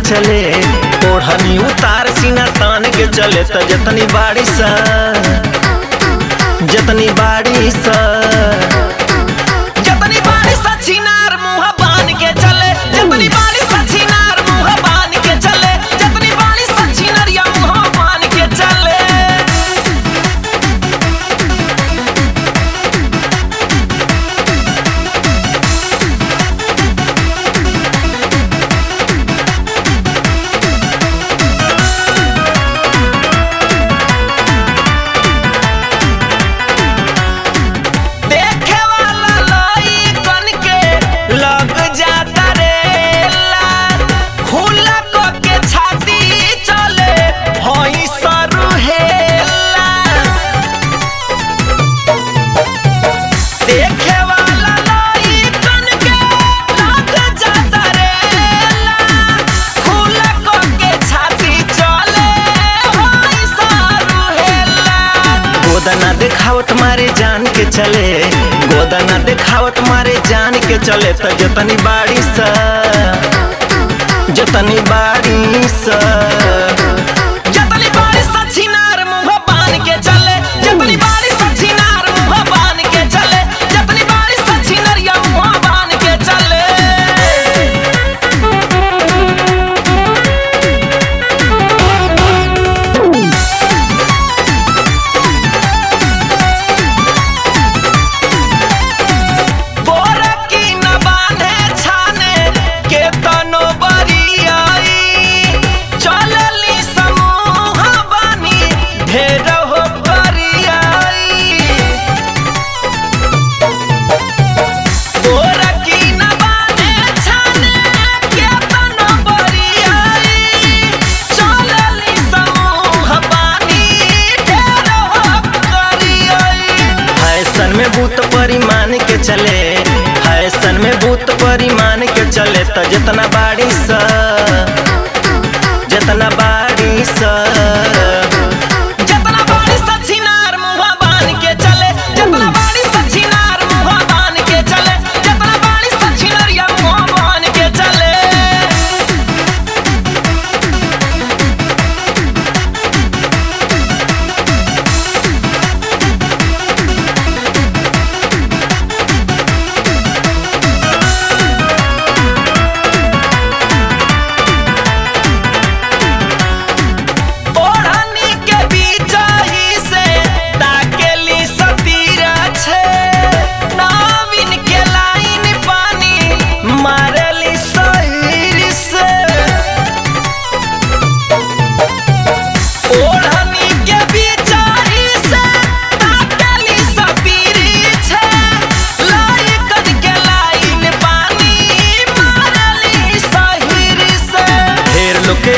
चले, ओढ़नी उतार सीना तान के चले। त जतनी बाड़ी सा, जतनी बाड़ी सा, जतनी बाड़ी सा छिनार मुँह बान के चले। जतनी बाड़ी सा छिनार मुँह बान के चले। जतनी बाड़ी सा छिनरिया मुँह बान के चले। गोदना देखावत मारे जान के चले, गोदना देखावत मारे जान के चले। त जतनी बाड़ी सा, जतनी बाड़ी सा, जतनी बाड़ी सा छिनार मुँह बान के चले। जतनी बाड़ी सा छिनार मुँह बान के चले। जतनी बाड़ी सा छिनरिया मुँह बान के चले। में भूत परिमान के चले, फैशन में भूत परिमान के चले। त जतना बाड़ी सा, जतना बाड़ी सा, जतना बाड़ी सा छिनार मुँह बान के चले। जतना बाड़ी सा छिनार मुँह बान के चले। जतना बाड़ी सा छिनरिया मुँह बान के चले।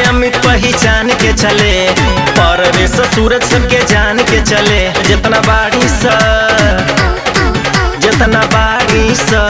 अमित पहचान के चले, परवेश सूरज सबके जान के चले। जतना बाड़ी सा, जतना बाड़ी सा।